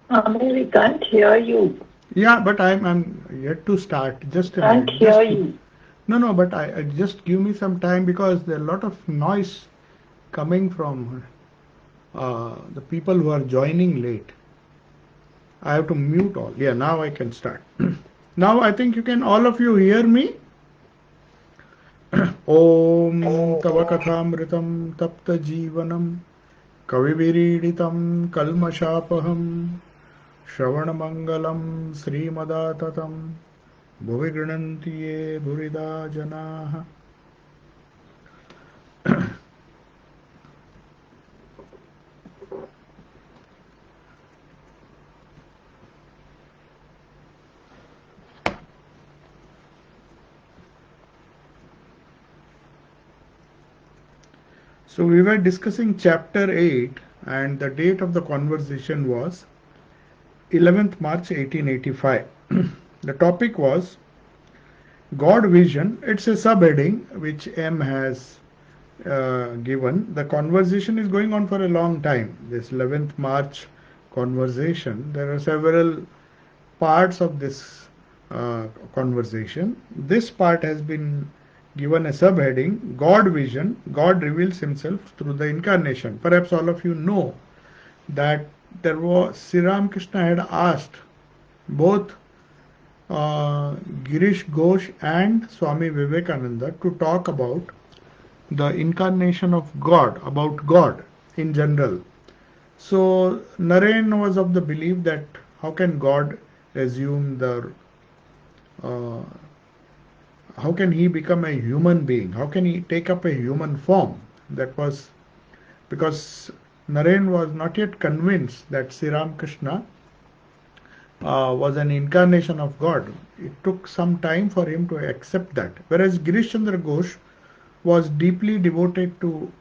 Amir, we can't hear you. Yeah, but I'm yet to start. Just a Can't minute. hear you. No, but I just give me some time because there are a lot of noise coming from the people who are joining late. I have to mute all. Yeah, now I can start. Now I think you can all of you hear me. ॐ तव कथामृतं तप्तजीवनं कविभिरीडितं कल्मषापहं श्रवणमङ्गलं श्रीमदाततं भुवि गृह्णन्ति ये भुरिदा जनाः. So we were discussing chapter 8 and the date of the conversation was 11th March 1885. The topic was God vision. It's a subheading which M has given. The conversation is going on for a long time. This 11th March conversation, there are several parts of this conversation. This part has been given a subheading God vision. God reveals himself through the incarnation. Perhaps all of you know that there was Sri Ramakrishna had asked both Girish Ghosh and Swami Vivekananda to talk about the incarnation of God, about God in general. So Naren was of the belief that how can God assume the uh, how can he become a human being? How can he take up a human form? That was because Naren was not yet convinced that Sri Ramakrishna was an incarnation of God. It took some time for him to accept that. Whereas Girish Chandra Ghosh was deeply devoted to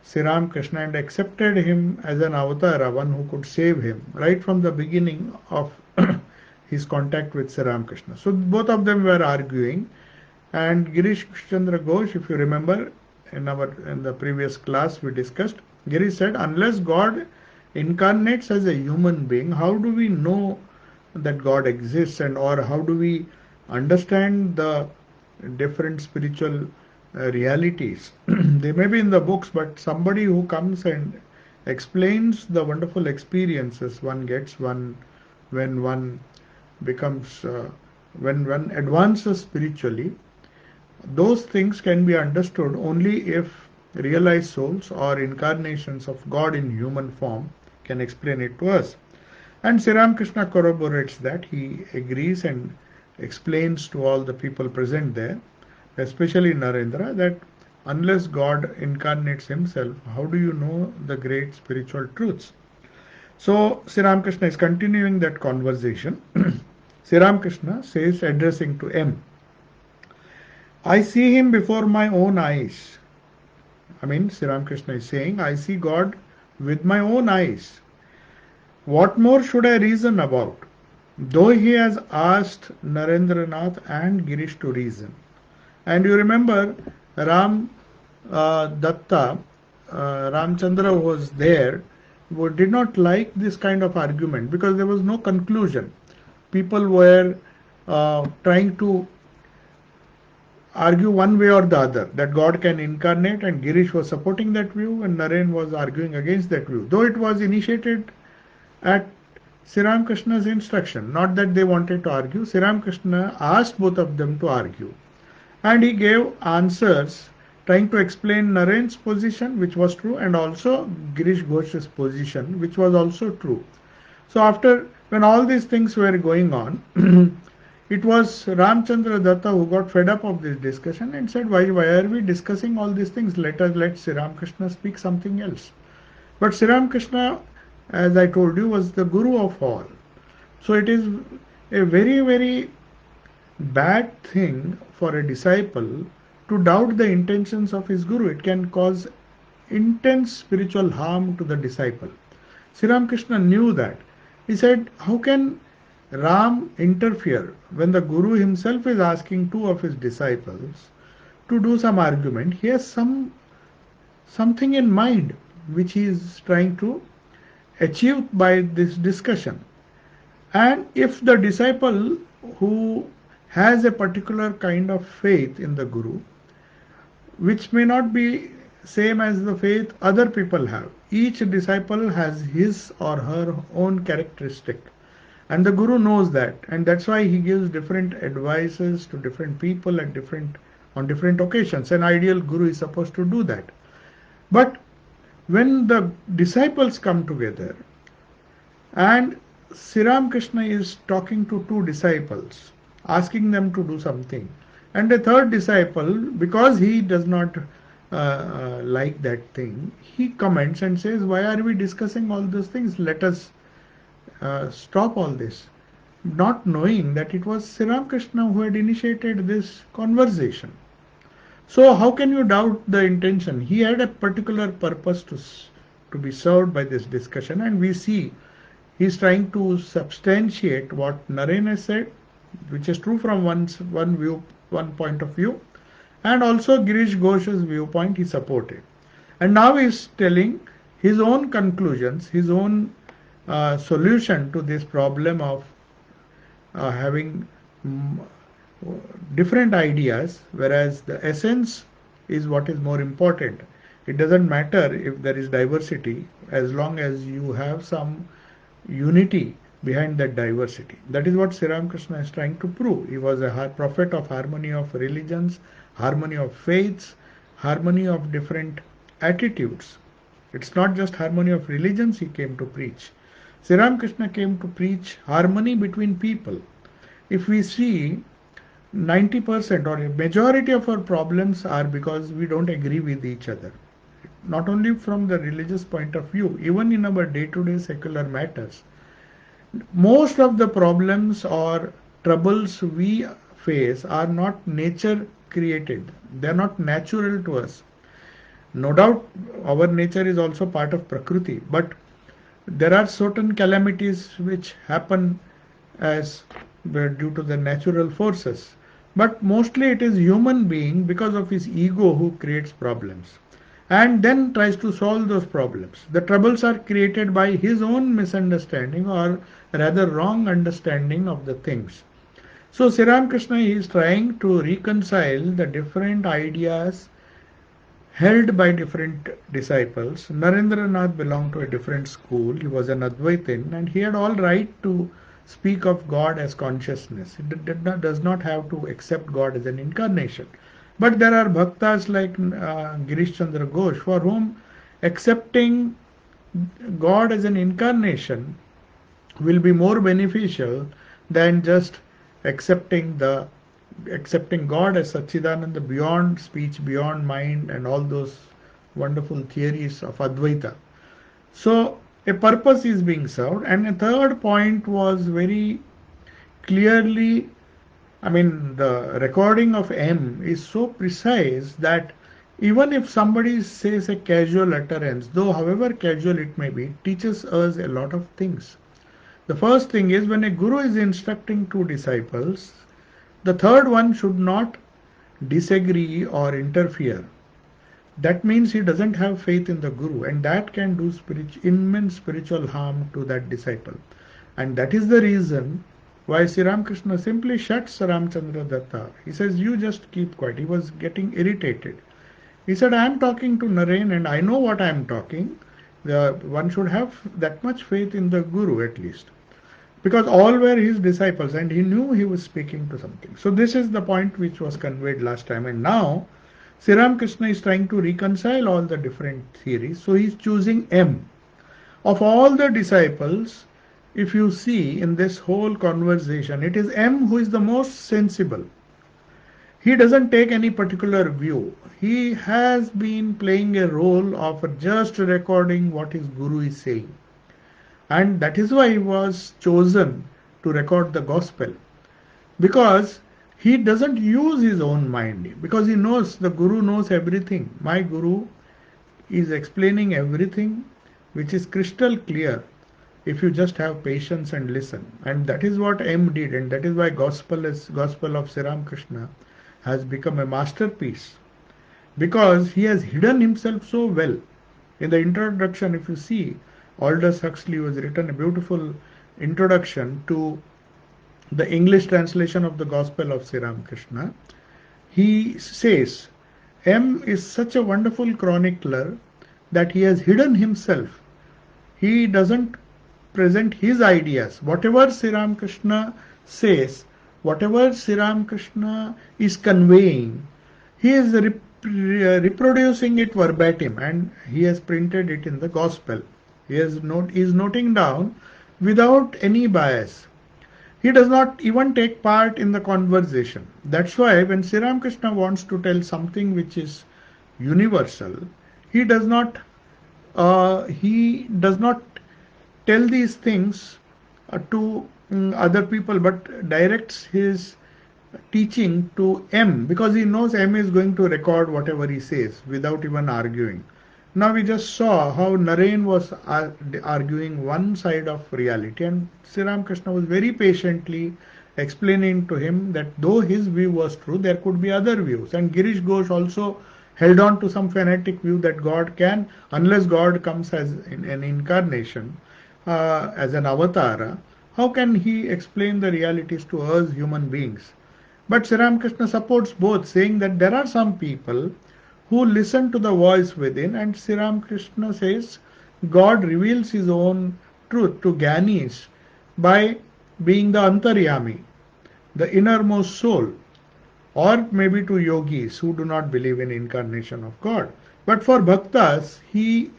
Sri Ramakrishna and accepted him as an avatar, one who could save him right from the beginning of his contact with Sri Ramakrishna. So both of them were arguing, and Girish Chandra Ghosh, if you remember, in the previous class we discussed, Girish said, unless God incarnates as a human being, how do we know that God exists, and or how do we understand the different spiritual realities? They may be in the books, but somebody who comes and explains the wonderful experiences one gets when one becomes when one advances spiritually, those things can be understood only if realized souls or incarnations of God in human form can explain it to us. And Sri Ramakrishna corroborates that. He agrees and explains to all the people present there, especially Narendra, that unless God incarnates himself, how do you know the great spiritual truths? So Sri Ramakrishna is continuing that conversation. Sri Ramakrishna says, addressing to M, I see him before my own eyes. I mean, Sri Ramakrishna is saying, I see God with my own eyes. What more should I reason about? Though he has asked Narendranath and Girish to reason. And you remember Ram Datta, Ramchandra was there, who did not like this kind of argument because there was no conclusion. People were trying to argue one way or the other that God can incarnate, and Girish was supporting that view, and Naren was arguing against that view. Though it was initiated at Sri Ramakrishna's instruction, not that they wanted to argue. Sri Ramakrishna asked both of them to argue, and he gave answers trying to explain Naren's position, which was true, and also Girish Ghosh's position, which was also true. So after when all these things were going on, it was Ramchandra Datta who got fed up of this discussion and said, why are we discussing all these things? Let Sri Ramakrishna speak something else. But Sri Ramakrishna, as I told you, was the guru of all. So it is a very, very bad thing for a disciple to doubt the intentions of his guru. It can cause intense spiritual harm to the disciple. Sri Ramakrishna knew that. He said, how can Ram interfere when the guru himself is asking two of his disciples to do some argument? He has something in mind which he is trying to achieve by this discussion. And if the disciple who has a particular kind of faith in the Guru, which may not be same as the faith other people have, each disciple has his or her own characteristic, and the Guru knows that, and that's why he gives different advices to different people at different on different occasions. An ideal Guru is supposed to do that. But when the disciples come together and Sri Ramakrishna is talking to two disciples, asking them to do something, and a third disciple, because he does not like that thing, he comments and says, "Why are we discussing all those things? Let us stop all this." Not knowing that it was Sri Ramakrishna who had initiated this conversation. So how can you doubt the intention? He had a particular purpose to be served by this discussion, and we see he's trying to substantiate what Naren has said, which is true from one point of view, and also Girish Ghosh's viewpoint he supported. And now he's telling his own conclusions, his own solution to this problem of having different ideas, whereas the essence is what is more important. It doesn't matter if there is diversity as long as you have some unity behind that diversity. That is what Sri Ramakrishna is trying to prove. He was a prophet of harmony of religions, harmony of faiths, harmony of different attitudes. It's not just harmony of religions he came to preach. Sri Ramakrishna came to preach harmony between people. If we see 90% or a majority of our problems are because we don't agree with each other. Not only from the religious point of view, even in our day-to-day secular matters. Most of the problems or troubles we face are not nature created. They are not natural to us. No doubt our nature is also part of Prakriti, but there are certain calamities which happen as due to the natural forces. But mostly it is human being because of his ego who creates problems and then tries to solve those problems. The troubles are created by his own misunderstanding or rather wrong understanding of the things. So Sri Ramakrishna is trying to reconcile the different ideas held by different disciples. Narendranath belonged to a different school. He was an Advaitin and he had all right to speak of God as consciousness. He does not have to accept God as an incarnation. But there are bhaktas like Girish Chandra Ghosh for whom accepting God as an incarnation will be more beneficial than just accepting God as Satchidananda beyond speech, beyond mind, and all those wonderful theories of Advaita. So a purpose is being served. And a third point was very clearly, the recording of M is so precise that even if somebody says a casual utterance, though however casual it may be, it teaches us a lot of things. The first thing is when a guru is instructing two disciples, the third one should not disagree or interfere. That means he doesn't have faith in the Guru, and that can do immense spiritual harm to that disciple. And that is the reason why Sri Ramakrishna simply shuts Ramchandra Datta. He says, "You just keep quiet." He was getting irritated. He said, "I am talking to Naren and I know what I am talking." One should have that much faith in the Guru at least. Because all were his disciples and he knew he was speaking to something. So this is the point which was conveyed last time. And now Sri Ramakrishna is trying to reconcile all the different theories. So he is choosing M. Of all the disciples, if you see in this whole conversation, it is M who is the most sensible. He doesn't take any particular view. He has been playing a role of just recording what his Guru is saying. And that is why he was chosen to record the gospel. Because he doesn't use his own mind. Because he knows, the Guru knows everything. My Guru is explaining everything which is crystal clear if you just have patience and listen. And that is what M did. And that is why Gospel of Sri Ramakrishna has become a masterpiece. Because he has hidden himself so well. In the introduction, if you see, Aldous Huxley has written a beautiful introduction to the English translation of the Gospel of Sri Ramakrishna, he says, M is such a wonderful chronicler that he has hidden himself. He doesn't present his ideas. Whatever Sri Ramakrishna says, whatever Sri Ramakrishna is conveying, he is reproducing it verbatim, and he has printed it in the Gospel. He is noting down without any bias. He does not even take part in the conversation. That's why when Sri Ramakrishna wants to tell something which is universal, he does not tell these things to other people, but directs his teaching to M, because he knows M is going to record whatever he says without even arguing. Now we just saw how Naren was arguing one side of reality, and Sri Ramakrishna was very patiently explaining to him that though his view was true, there could be other views. And Girish Ghosh also held on to some fanatic view that God can, unless God comes as an incarnation, as an avatara, how can he explain the realities to us human beings? But Sri Ramakrishna supports both, saying that there are some people who listen to the voice within, and Sri Ramakrishna says God reveals his own truth to Gyanis by being the Antaryami, the innermost soul, or maybe to yogis who do not believe in incarnation of God. But for bhaktas, he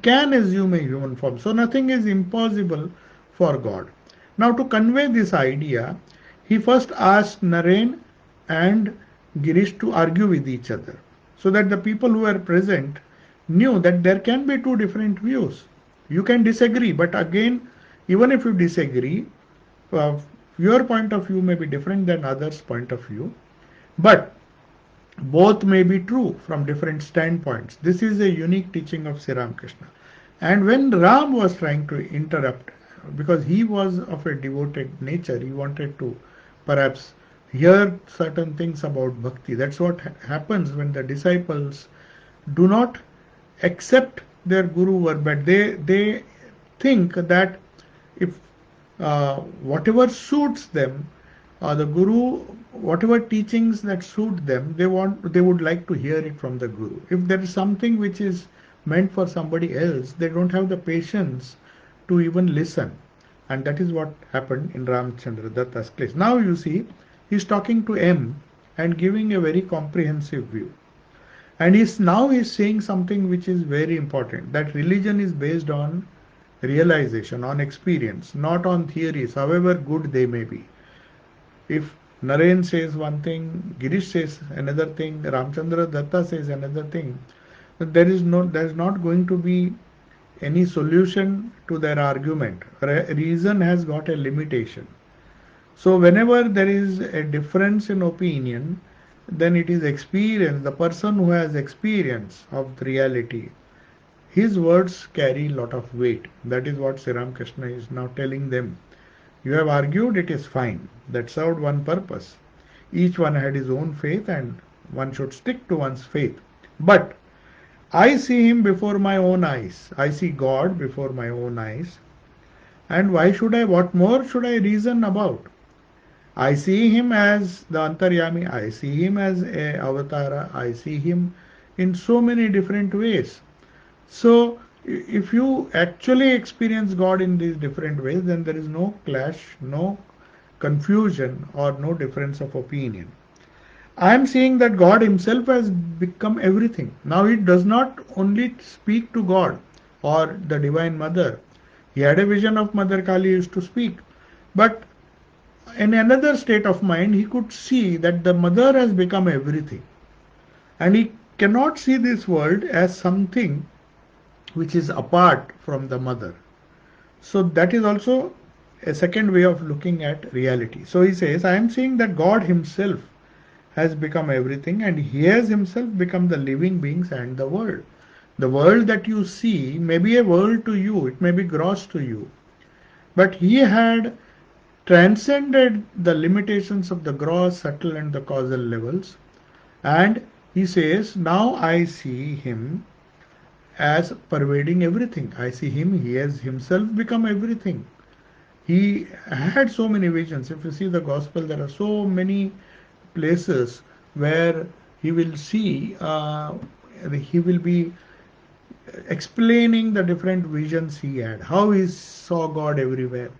can assume a human form. So nothing is impossible for God. Now to convey this idea, he first asked Naren and Girish to argue with each other, so that the people who were present knew that there can be two different views. You can disagree, but again, even if you disagree, your point of view may be different than others' point of view, but both may be true from different standpoints. This is a unique teaching of Sri Ramakrishna. And when Ram was trying to interrupt, because he was of a devoted nature, he wanted to perhaps hear certain things about bhakti. That's what happens when the disciples do not accept their guru verbatim. They think that if whatever suits them, the guru, whatever teachings that suit them, they would like to hear it from the guru. If there is something which is meant for somebody else, they don't have the patience to even listen. And that is what happened in Ramchandra Datta's case. Now you see, he's talking to M and giving a very comprehensive view. And he's saying something which is very important, that religion is based on realization, on experience, not on theories, however good they may be. If Naren says one thing, Girish says another thing, Ramchandra Datta says another thing, there is not going to be any solution to their argument. Reason has got a limitation. So whenever there is a difference in opinion, then it is experience, the person who has experience of the reality, his words carry a lot of weight. That is what Sri Ramakrishna is now telling them. You have argued, it is fine. That served one purpose. Each one had his own faith, and one should stick to one's faith. But I see him before my own eyes. I see God before my own eyes. And what more should I reason about? I see him as the Antaryami. I see him as a avatara. I see him in so many different ways. So if you actually experience God in these different ways, then there is no clash, no confusion, or no difference of opinion. I am seeing that God himself has become everything. Now he does not only speak to God or the Divine Mother. He had a vision of Mother Kali used to speak. But in another state of mind, he could see that the Mother has become everything. And he cannot see this world as something which is apart from the Mother. So that is also a second way of looking at reality. So he says, I am seeing that God himself has become everything, and he has himself become the living beings and the world. The world that you see may be a world to you, it may be gross to you, but he had transcended the limitations of the gross, subtle and the causal levels, and he says, now I see him as pervading everything. I see him, he has himself become everything. He had so many visions. If you see the gospel, there are so many places where he will see, he will be explaining the different visions he had, how he saw God everywhere,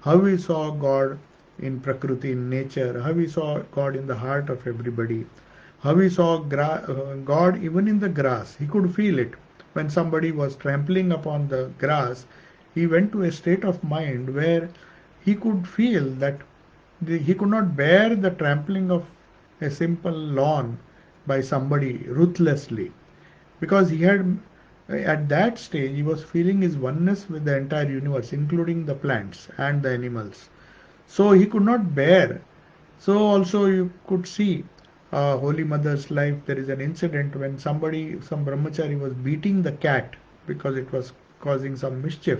how he saw God in Prakriti, in nature, how he saw God in the heart of everybody, how he saw God even in the grass. He could feel it. When somebody was trampling upon the grass, he went to a state of mind where he could feel that he could not bear the trampling of a simple lawn by somebody ruthlessly, because he had, at that stage, he was feeling his oneness with the entire universe, including the plants and the animals. So he could not bear. So also you could see Holy Mother's life. There is an incident when somebody, some brahmachari, was beating the cat because it was causing some mischief.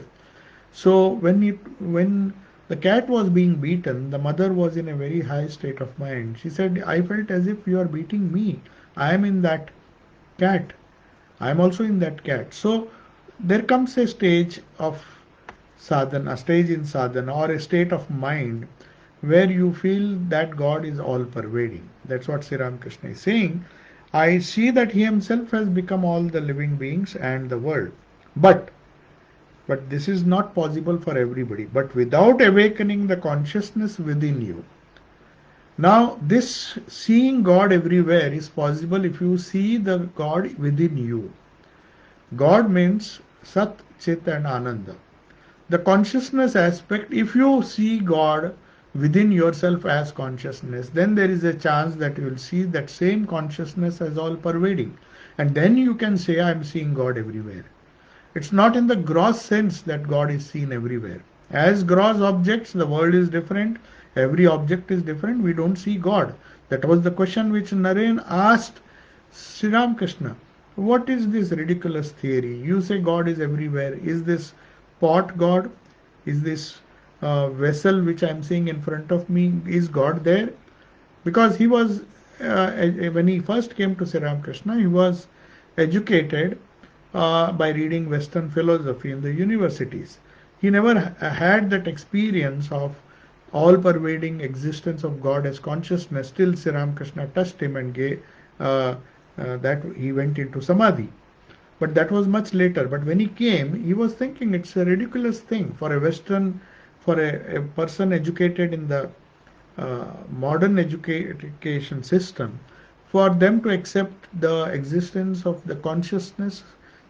So when the cat was being beaten, the mother was in a very high state of mind. She said, "I felt as if you are beating me. I am in that cat. I am also in that cat." So there comes a stage of sadhana, a stage in sadhana, or a state of mind where you feel that God is all pervading. That's what Sri Ramakrishna is saying. I see that he himself has become all the living beings and the world. But this is not possible for everybody. But without awakening the consciousness within you. Now, this seeing God everywhere is possible if you see the God within you. God means Sat, Chit and Ananda. The consciousness aspect, if you see God within yourself as consciousness, then there is a chance that you will see that same consciousness as all pervading. And then you can say, I am seeing God everywhere. It's not in the gross sense that God is seen everywhere. As gross objects, the world is different. Every object is different. We don't see God. That was the question which Naren asked Sri Ramakrishna. What is this ridiculous theory? You say God is everywhere. Is this pot God? Is this vessel which I am seeing in front of me? Is God there? Because he was, when he first came to Sri Ramakrishna, he was educated by reading Western philosophy in the universities. He never had that experience of all pervading existence of God as consciousness till Sri Ramakrishna touched him and gave, that he went into samadhi. But that was much later. But when he came, he was thinking it's a ridiculous thing for a Western, for a person educated in the modern education system, for them to accept the existence of the consciousness,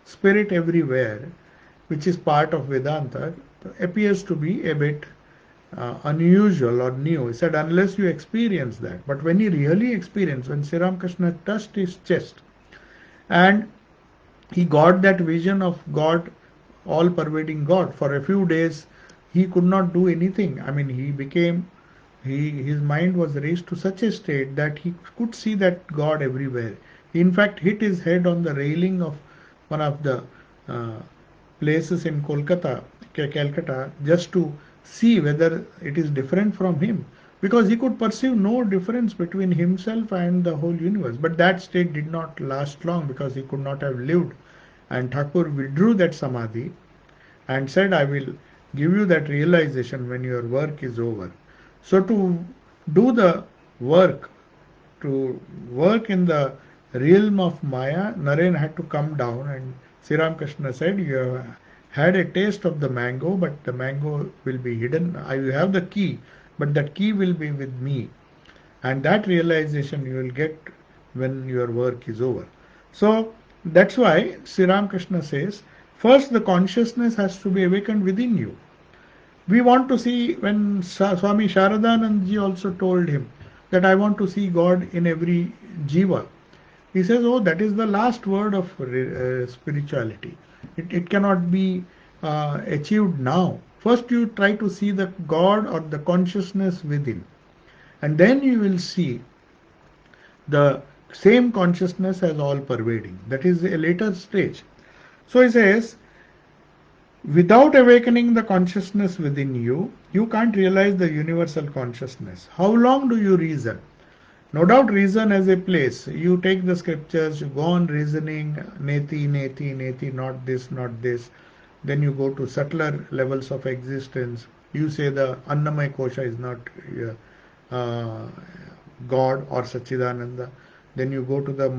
spirit everywhere, which is part of Vedanta, appears to be a bit unusual or new. He said, unless you experience that. But when he really experienced, when Sri Ramakrishna touched his chest and he got that vision of God, all pervading God, for a few days he could not do anything. I mean, he became, his mind was raised to such a state that he could see that God everywhere. He in fact hit his head on the railing of one of the uh, places in Calcutta, just to see whether it is different from him, because he could perceive no difference between himself and the whole universe. But that state did not last long, because he could not have lived. And Thakur withdrew that samadhi and said, I will give you that realization when your work is over. So to do the work, to work in the realm of Maya, Naren had to come down, and Sri Ramakrishna said, you have had a taste of the mango, but the mango will be hidden. I will have the key, but that key will be with me. And that realization you will get when your work is over. So that's why Sri Ramakrishna says, first the consciousness has to be awakened within you. We want to see, when Swami Sharadanand also told him that I want to see God in every jiva. He says, oh, that is the last word of spirituality. It cannot be achieved now. First you try to see the God or the consciousness within. And then you will see the same consciousness as all pervading. That is a later stage. So he says, without awakening the consciousness within you, you can't realize the universal consciousness. How long do you reason? No doubt reason as a place. You take the scriptures, you go on reasoning, neti, neti, neti, not this, not this. Then you go to subtler levels of existence. You say the Annamaya Kosha is not God or Sachidananda. Then you go to the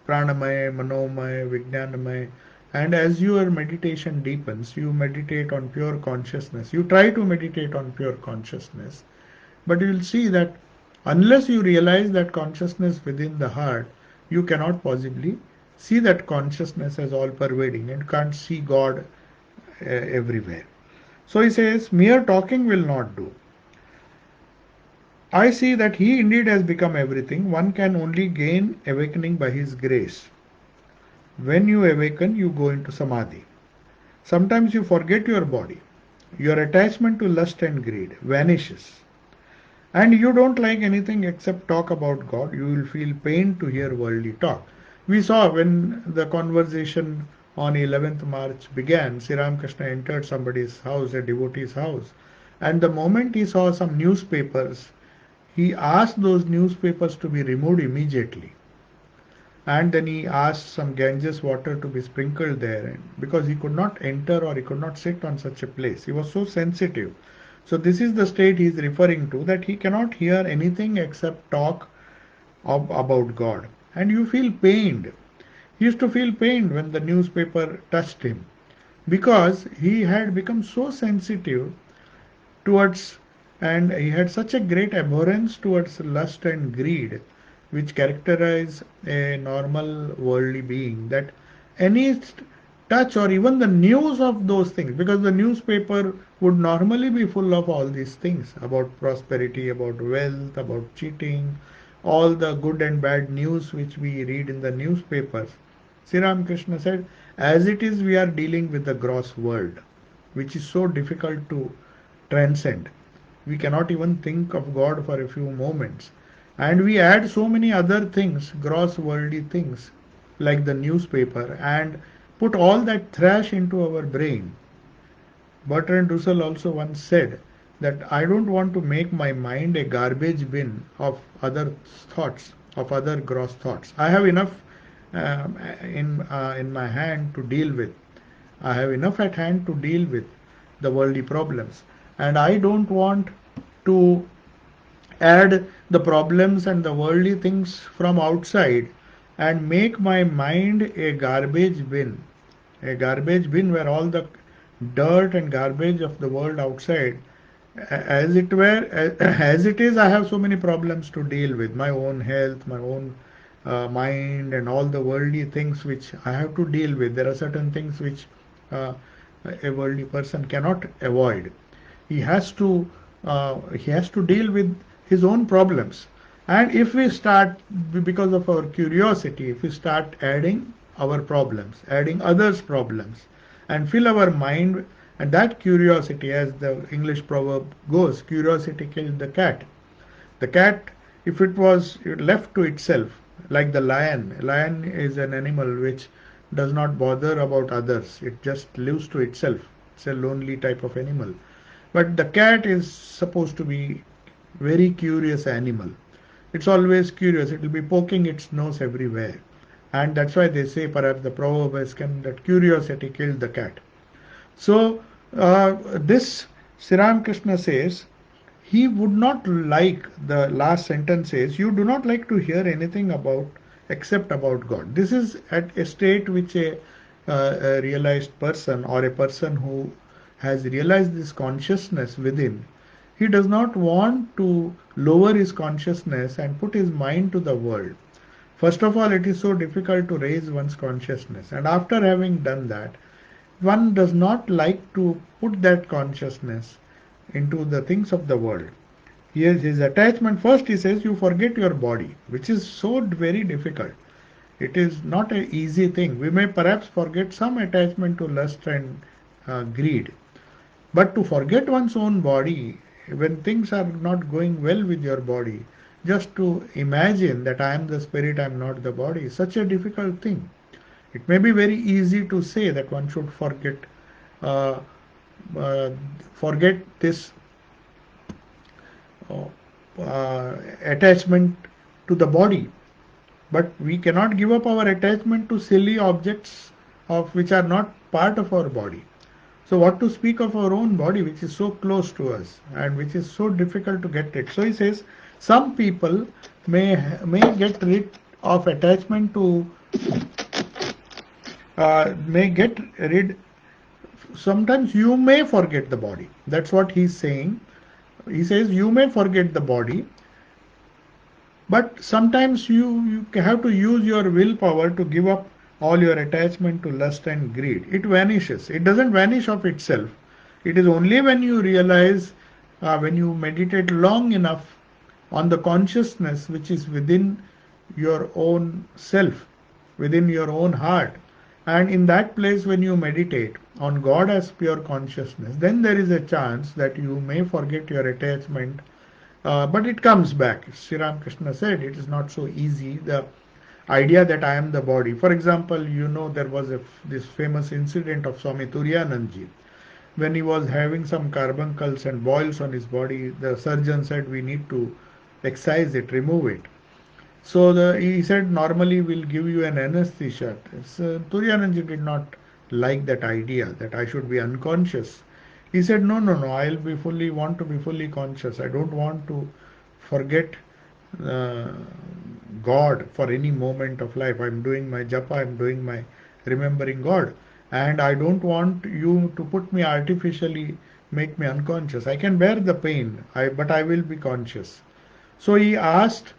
Pranamaya, Manomaya, Vijnanamaya, and as your meditation deepens, you meditate on pure consciousness. You try to meditate on pure consciousness, but you will see that unless you realize that consciousness within the heart, you cannot possibly see that consciousness as all pervading and can't see God everywhere. So he says, mere talking will not do. I see that he indeed has become everything. One can only gain awakening by his grace. When you awaken, you go into samadhi. Sometimes you forget your body. Your attachment to lust and greed vanishes. And you don't like anything except talk about God. You will feel pain to hear worldly talk. We saw when the conversation on 11th March began, Sri Ramakrishna entered somebody's house, a devotee's house. And the moment he saw some newspapers, he asked those newspapers to be removed immediately. And then he asked some Ganges water to be sprinkled there because he could not enter or he could not sit on such a place. He was so sensitive. So this is the state he is referring to, that he cannot hear anything except talk about God. And you feel pained. He used to feel pained when the newspaper touched him because he had become so sensitive towards, and he had such a great abhorrence towards lust and greed, which characterize a normal worldly being, that any touch or even the news of those things, because the newspaper would normally be full of all these things about prosperity, about wealth, about cheating, all the good and bad news which we read in the newspapers. Sri Ramakrishna said, as it is, we are dealing with the gross world, which is so difficult to transcend. We cannot even think of God for a few moments. And we add so many other things, gross worldly things, like the newspaper, and put all that trash into our brain. Bertrand Russell also once said that I don't want to make my mind a garbage bin of other thoughts, of other gross thoughts. I have enough in my hand to deal with. I have enough at hand to deal with the worldly problems, and I don't want to add the problems and the worldly things from outside and make my mind a garbage bin where all the dirt and garbage of the world outside, as it were, as it is, I have so many problems to deal with, my own health, my own mind, and all the worldly things which I have to deal with. There are certain things which uh, a worldly person cannot avoid. He has to deal with his own problems. And if we start, because of our curiosity, if we start adding our problems, adding others' problems, and fill our mind, and that curiosity, as the English proverb goes, curiosity killed the cat. The cat, if it was left to itself, like the lion is an animal which does not bother about others. It just lives to itself. It's a lonely type of animal. But the cat is supposed to be very curious animal. It's always curious. It will be poking its nose everywhere. And that's why they say, perhaps the proverb is that curiosity killed the cat. So this Sri Ramakrishna says, he would not like, the last sentence says, you do not like to hear anything about except about God. This is at a state which a realized person, or a person who has realized this consciousness within, he does not want to lower his consciousness and put his mind to the world. First of all, it is so difficult to raise one's consciousness, and after having done that, one does not like to put that consciousness into the things of the world. Here's his attachment. First he says, you forget your body, which is so very difficult. It is not an easy thing. We may perhaps forget some attachment to lust and greed. But to forget one's own body, when things are not going well with your body, just to imagine that I am the spirit, I am not the body, is such a difficult thing. It may be very easy to say that one should uh, forget this attachment to the body, but we cannot give up our attachment to silly objects of which are not part of our body. So what to speak of our own body, which is so close to us and which is so difficult to get rid. So he says some people may get rid of attachment to may get rid. Sometimes you may forget the body. That's what he's saying. He says you may forget the body, but sometimes you have to use your willpower to give up all your attachment to lust and greed. It vanishes. It doesn't vanish of itself. It is only when you realize, when you meditate long enough on the consciousness which is within your own self, within your own heart. And in that place, when you meditate on God as pure consciousness, then there is a chance that you may forget your attachment, but it comes back. Sri Ramakrishna said it is not so easy. The idea that I am the body. For example, there was this famous incident of Swami Turiyanandji. When he was having some carbuncles and boils on his body, the surgeon said we need to excise it, remove it. So he said normally we'll give you an anesthesia. So Turiyanandji did not like that idea that I should be unconscious. He said no, want to be fully conscious. I don't want to forget uh, God for any moment of life. I'm doing my japa, I'm doing my remembering God, and I don't want you to put me artificially, make me unconscious. I can bear the pain, but I will be conscious. So he asked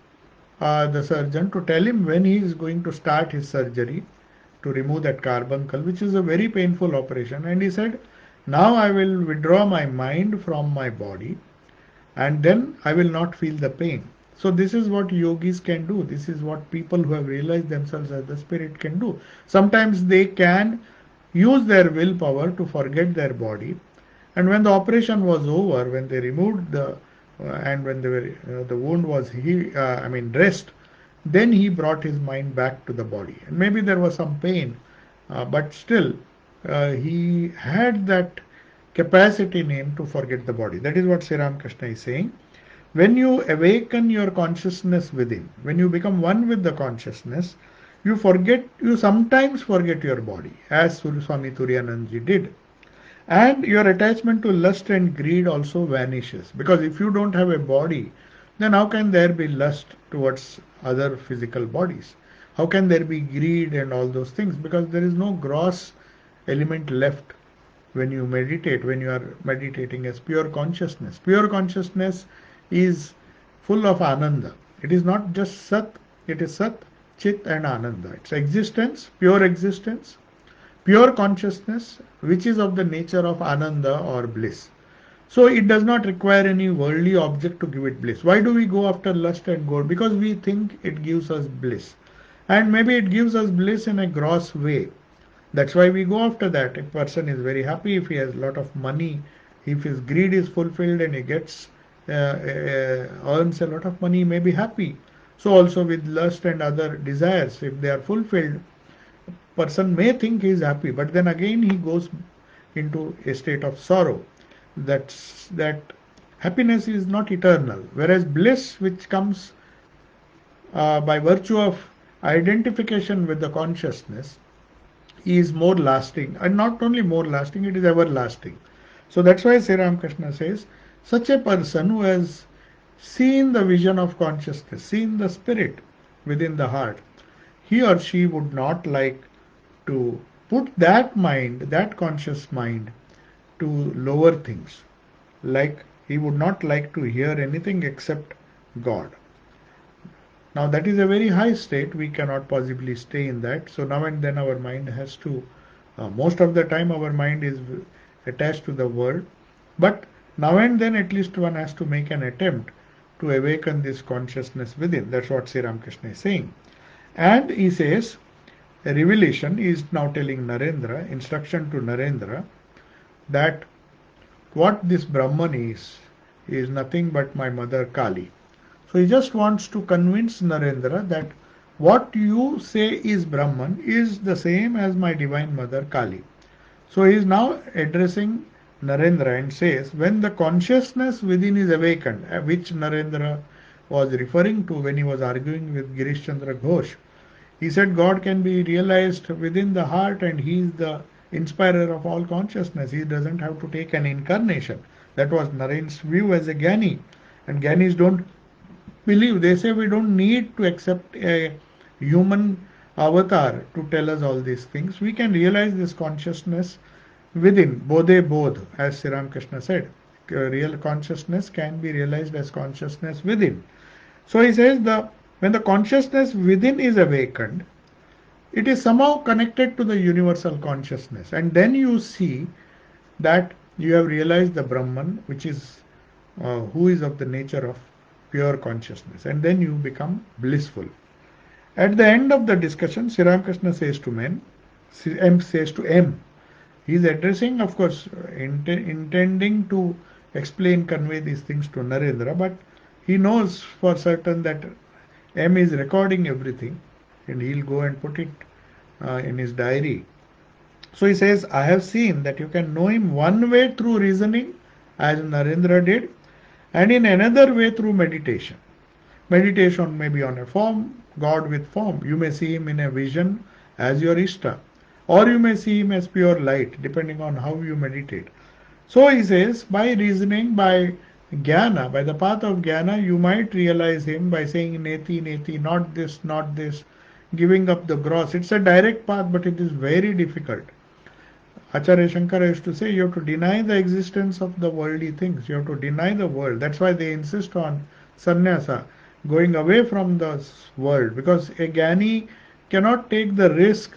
the surgeon to tell him when he is going to start his surgery to remove that carbuncle, which is a very painful operation. And he said, now I will withdraw my mind from my body and then I will not feel the pain. So this is what yogis can do. This is what people who have realized themselves as the spirit can do. Sometimes they can use their willpower to forget their body. And when the operation was over, when they removed and when the wound was dressed, then he brought his mind back to the body. And maybe there was some pain, but still he had that capacity in him to forget the body. That is what Sri Ramakrishna is saying. When you awaken your consciousness within, when you become one with the consciousness, you sometimes forget your body, as Swami Turiyanandji did. And your attachment to lust and greed also vanishes. Because if you don't have a body, then how can there be lust towards other physical bodies? How can there be greed and all those things? Because there is no gross element left when you meditate, when you are meditating as pure consciousness. Pure consciousness is full of ananda. It is not just sat, it is sat, chit and ananda. It's existence, pure consciousness, which is of the nature of ananda or bliss. So it does not require any worldly object to give it bliss. Why do we go after lust and gold? Because we think it gives us bliss. And maybe it gives us bliss in a gross way. That's why we go after that. A person is very happy if he has a lot of money, if his greed is fulfilled and he earns a lot of money, he may be happy. So also with lust and other desires, if they are fulfilled, person may think he is happy, but then again he goes into a state of sorrow. That happiness is not eternal, whereas bliss, which comes by virtue of identification with the consciousness, is more lasting, and not only more lasting, it is everlasting. So that's why Sri Ramakrishna says, such a person who has seen the vision of consciousness, seen the spirit within the heart, he or she would not like to put that mind, that conscious mind, to lower things. Like he would not like to hear anything except God. Now that is a very high state. We cannot possibly stay in that. So now and then our mind has to, most of the time our mind is attached to the world. But now and then at least one has to make an attempt to awaken this consciousness within. That's what Sri Ramakrishna is saying. And he says, a revelation is now telling Narendra, instruction to Narendra, that what this Brahman is nothing but my mother Kali. So he just wants to convince Narendra that what you say is Brahman is the same as my divine mother Kali. So he is now addressing Narendra and says, when the consciousness within is awakened, which Narendra was referring to when he was arguing with Girish Chandra Ghosh, he said God can be realized within the heart and he is the inspirer of all consciousness. He doesn't have to take an incarnation. That was Naren's view as a Gyani. And Gyanis don't believe. They say we don't need to accept a human avatar to tell us all these things. We can realize this consciousness within, bodhe bodh, as Sri Ramakrishna said. Real consciousness can be realized as consciousness within. So he says when the consciousness within is awakened, it is somehow connected to the universal consciousness. And then you see that you have realized the Brahman, which is who is of the nature of pure consciousness. And then you become blissful. At the end of the discussion, Sri Ramakrishna says to M says to M. He is addressing, of course, intending to explain, convey these things to Narendra, but he knows for certain that M is recording everything and he'll go and put it in his diary. So he says, I have seen that you can know him one way through reasoning, as Narendra did, and in another way through meditation. Meditation may be on a form, God with form. You may see him in a vision as your Ishta, or you may see him as pure light, depending on how you meditate. So he says, by reasoning, by jnana, by the path of jnana, you might realize him by saying neti, neti, not this, giving up the gross. It's a direct path, but it is very difficult. Acharya Shankara used to say you have to deny the existence of the worldly things. You have to deny the world. That's why they insist on sannyasa, going away from the world, because a jnani cannot take the risk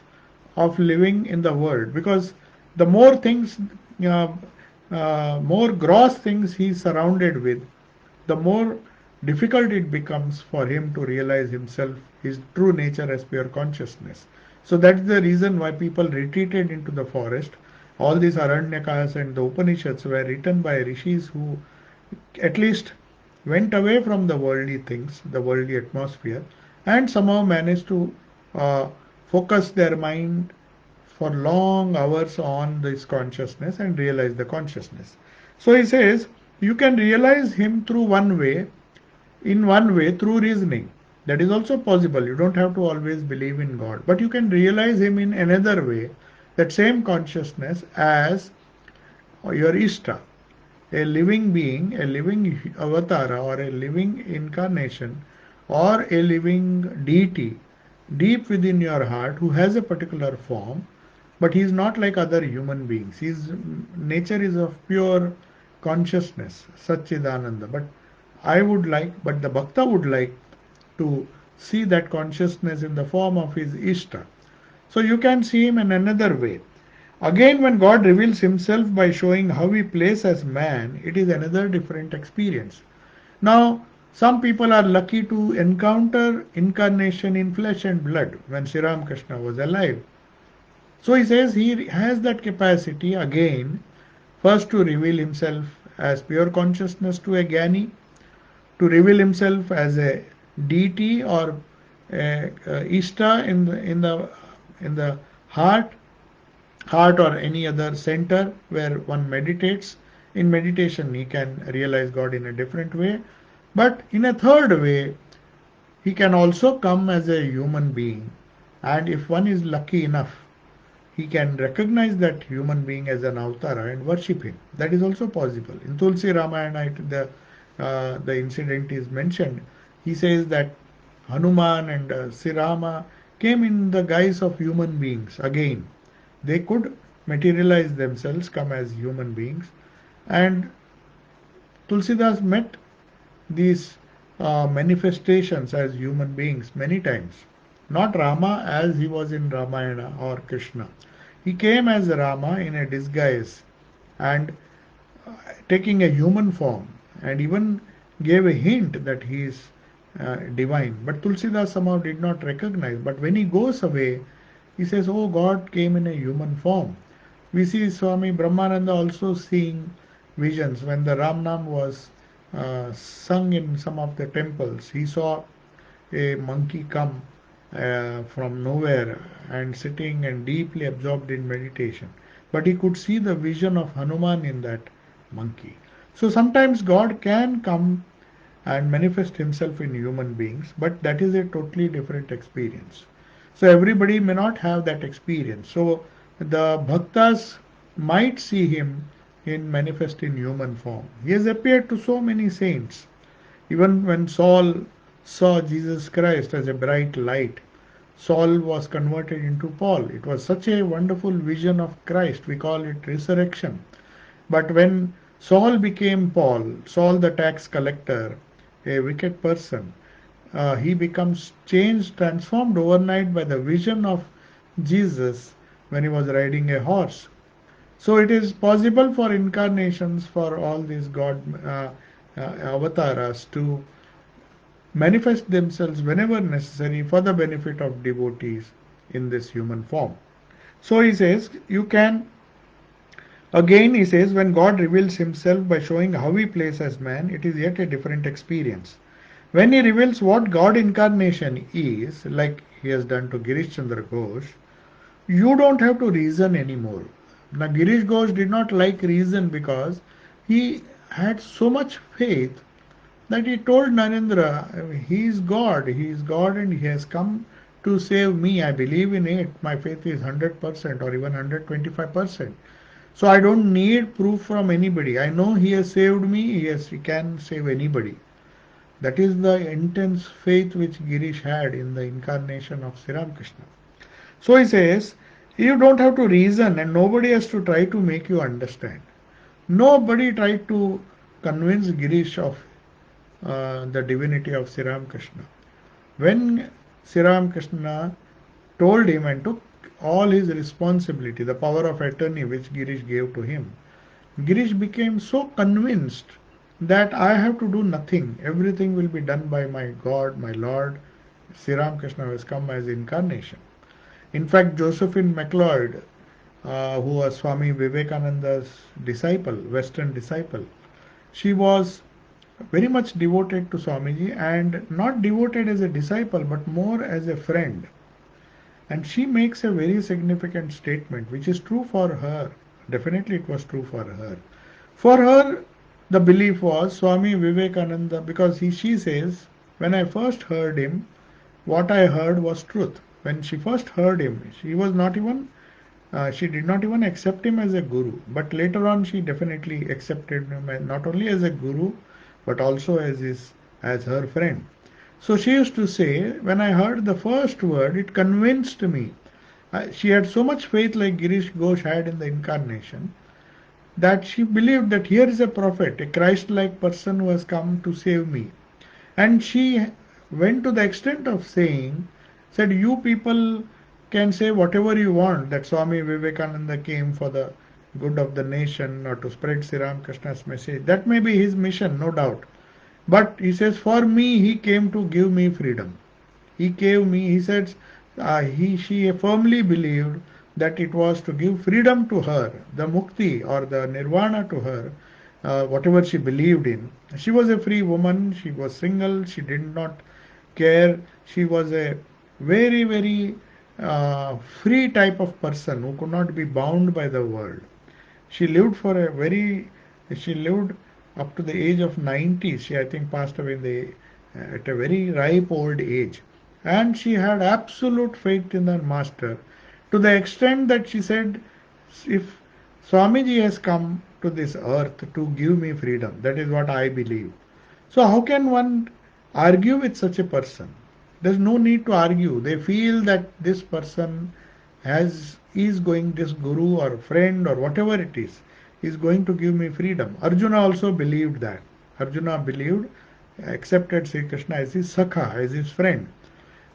of living in the world, because the more things, more gross things he is surrounded with, the more difficult it becomes for him to realize himself, his true nature as pure consciousness. So that's the reason why people retreated into the forest. All these Aranyakas and the Upanishads were written by rishis who at least went away from the worldly things, the worldly atmosphere, and somehow managed to focus their mind for long hours on this consciousness and realize the consciousness. So he says, you can realize him through in one way through reasoning. That is also possible. You don't have to always believe in God, but you can realize him in another way, that same consciousness as your Ishta, a living being, a living avatara or a living incarnation or a living deity deep within your heart who has a particular form, but he is not like other human beings. His nature is of pure consciousness, Satchidananda. But the Bhakta would like to see that consciousness in the form of his Ishta. So you can see him in another way. Again, when God reveals himself by showing how he plays as man, it is another different experience. Now, some people are lucky to encounter incarnation in flesh and blood when Sri Ramakrishna was alive. So he says he has that capacity again, first to reveal himself as pure consciousness to a Jnani, to reveal himself as a deity or a Ishta in the heart or any other center where one meditates. In meditation, he can realize God in a different way. But in a third way, he can also come as a human being. And if one is lucky enough, he can recognize that human being as an avatara and worship him. That is also possible. In Tulsi Ramayana, the incident is mentioned. He says that Hanuman and Sri Rama came in the guise of human beings again. They could materialize themselves, come as human beings. And Tulsidas met these manifestations as human beings many times. Not Rama as he was in Ramayana or Krishna. He came as Rama in a disguise and taking a human form, and even gave a hint that he is divine. But Tulsidas somehow did not recognize. But when he goes away, he says, oh, God came in a human form. We see Swami Brahmananda also seeing visions. When the Ramnam was sung in some of the temples, he saw a monkey come from nowhere and sitting and deeply absorbed in meditation. But he could see the vision of Hanuman in that monkey. So sometimes God can come and manifest himself in human beings, but that is a totally different experience. So everybody may not have that experience. So the bhaktas might see him in manifest in human form. He has appeared to so many saints. Even when Saul saw Jesus Christ as a bright light, Saul was converted into Paul. It was such a wonderful vision of Christ. We call it resurrection. But when Saul became Paul, Saul the tax collector, a wicked person, he becomes changed, transformed overnight by the vision of Jesus when he was riding a horse. So it is possible for incarnations, for all these God avatars to manifest themselves whenever necessary for the benefit of devotees in this human form. So he says, you can, again he says, when God reveals himself by showing how he plays as man, it is yet a different experience. When he reveals what God incarnation is, like he has done to Girish Chandra Ghosh, you don't have to reason anymore. Now, Girish Ghosh did not like reason because he had so much faith that he told Narendra, he is God and he has come to save me. I believe in it. My faith is 100% or even 125%. So I don't need proof from anybody. I know he has saved me. He can save anybody. That is the intense faith which Girish had in the incarnation of Sri Ramakrishna. So he says, you don't have to reason and nobody has to try to make you understand. Nobody tried to convince Girish of the divinity of Sri Ramakrishna. When Sri Ramakrishna told him and took all his responsibility, the power of attorney which Girish gave to him, Girish became so convinced that I have to do nothing. Everything will be done by my God, my Lord. Sri Ramakrishna has come as incarnation. In fact, Josephine MacLeod, who was Swami Vivekananda's disciple, Western disciple, she was very much devoted to Swamiji, and not devoted as a disciple but more as a friend. And she makes a very significant statement which is true for her. Definitely it was true for her. For her, the belief was Swami Vivekananda, because she says, when I first heard him, what I heard was truth. When she first heard him, she did not even accept him as a guru. But later on, she definitely accepted him not only as a guru, but also as her friend. So she used to say, when I heard the first word, it convinced me. She had so much faith, like Girish Ghosh had in the incarnation, that she believed that here is a prophet, a Christ-like person who has come to save me. And she went to the extent of said, you people can say whatever you want, that Swami Vivekananda came for the good of the nation or to spread Sri Ramakrishna's message. That may be his mission, no doubt. But he says, for me, he came to give me freedom. He said, she firmly believed that it was to give freedom to her, the mukti or the nirvana to her, whatever she believed in. She was a free woman, she was single, she did not care. She was a very, very free type of person who could not be bound by the world. She lived she lived up to the age of 90. She, I think, passed away at a very ripe old age. And she had absolute faith in the master to the extent that she said, if Swamiji has come to this earth to give me freedom, that is what I believe. So how can one argue with such a person? There's no need to argue. They feel that this person is going, this guru or friend or whatever it is going to give me freedom. Arjuna also believed that. Arjuna believed, accepted Sri Krishna as his Sakha, as his friend.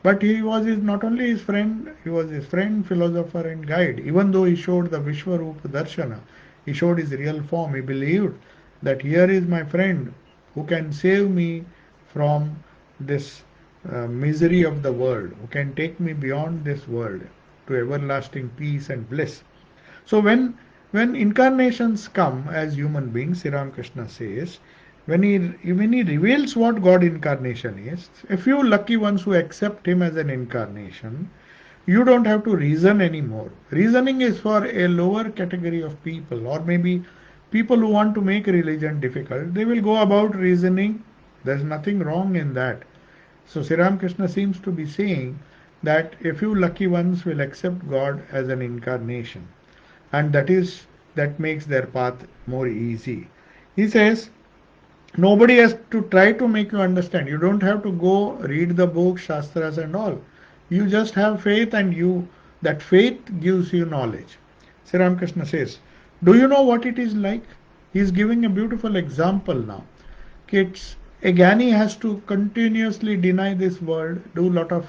But he was not only his friend, he was his friend, philosopher and guide. Even though he showed the Vishwarupa Darshana, he showed his real form, he believed that here is my friend who can save me from this misery of the world, who can take me beyond this world to everlasting peace and bliss. So when incarnations come as human beings, Sri Ramakrishna says, when he reveals what God incarnation is, a few lucky ones who accept him as an incarnation, you don't have to reason anymore. Reasoning is for a lower category of people, or maybe people who want to make religion difficult. They will go about reasoning. There's nothing wrong in that. So Sri Ramakrishna seems to be saying that a few lucky ones will accept God as an incarnation. and that makes their path more easy. He says nobody has to try to make you understand. You don't have to go read the books, shastras and all. You just have faith, and you that faith gives you knowledge. Sri Ramakrishna says, do you know what it is like? He is giving a beautiful example now. Kids, a Gyani has to continuously deny this world, do a lot of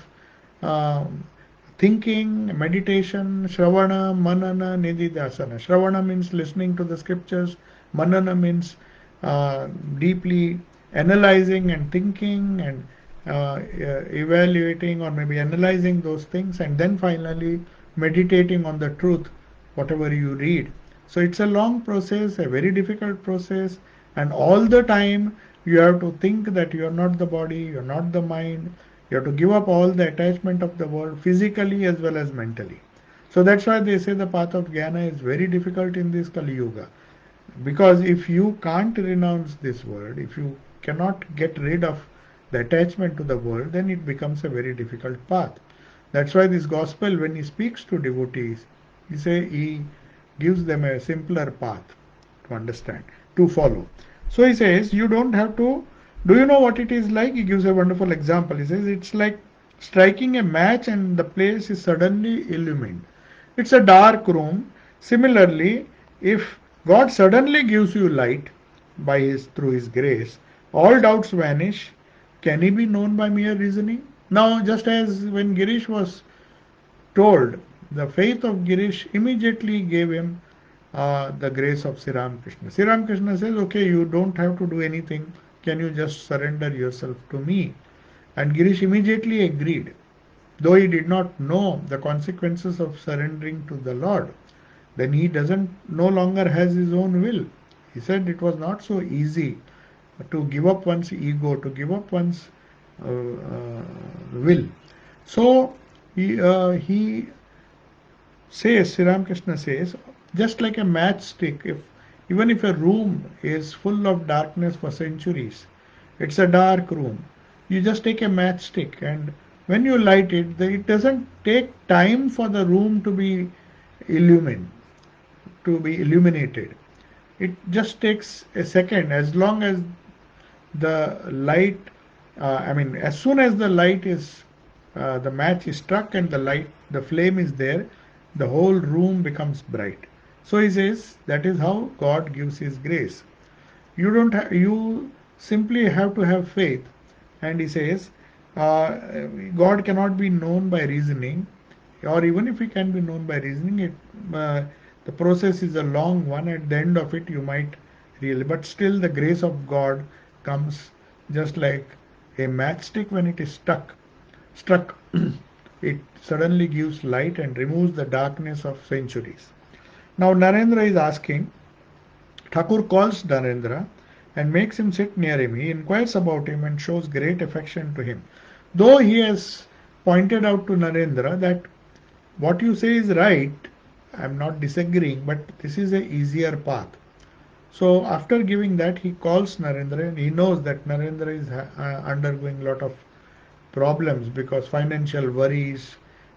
thinking, meditation, Shravana, Manana, Nididhyasana. Shravana means listening to the scriptures, Manana means deeply analyzing and thinking and evaluating or maybe analyzing those things, and then finally meditating on the truth, whatever you read. So it's a long process, a very difficult process, and all the time you have to think that you are not the body, you are not the mind. You have to give up all the attachment of the world, physically as well as mentally. So that's why they say the path of jnana is very difficult in this Kali Yuga. Because if you can't renounce this world, if you cannot get rid of the attachment to the world, then it becomes a very difficult path. That's why this gospel, when he speaks to devotees, he gives them a simpler path to understand, to follow. So he says, you don't have to. Do you know what it is like? He gives a wonderful example. He says, it's like striking a match and the place is suddenly illumined. It's a dark room. Similarly, if God suddenly gives you light through His grace, all doubts vanish. Can He be known by mere reasoning? Now, just as when Girish was told, the faith of Girish immediately gave him the grace of Sri Ramakrishna. Sri Ramakrishna says, okay, you don't have to do anything. Can you just surrender yourself to me? And Girish immediately agreed, though he did not know the consequences of surrendering to the Lord. Then he doesn't no longer has his own will. He said it was not so easy to give up one's ego, to give up one's will. So he says, Sri Ramakrishna says, just like a matchstick, even if a room is full of darkness for centuries, it's a dark room. You just take a matchstick, and when you light it, it doesn't take time for the room to be illumined, to be illuminated. It just takes a second, as long as the light, as soon as the light is, the match is struck and the flame is there, the whole room becomes bright. So he says that is how God gives His grace. You simply have to have faith, and he says God cannot be known by reasoning, or even if He can be known by reasoning, the process is a long one. At the end of it, you might really, but still the grace of God comes just like a matchstick when it is struck. It suddenly gives light and removes the darkness of centuries. Now Narendra is asking, Thakur calls Narendra and makes him sit near him. He inquires about him and shows great affection to him. Though he has pointed out to Narendra that what you say is right, I am not disagreeing, but this is a easier path. So after giving that, he calls Narendra, and he knows that Narendra is undergoing a lot of problems because financial worries,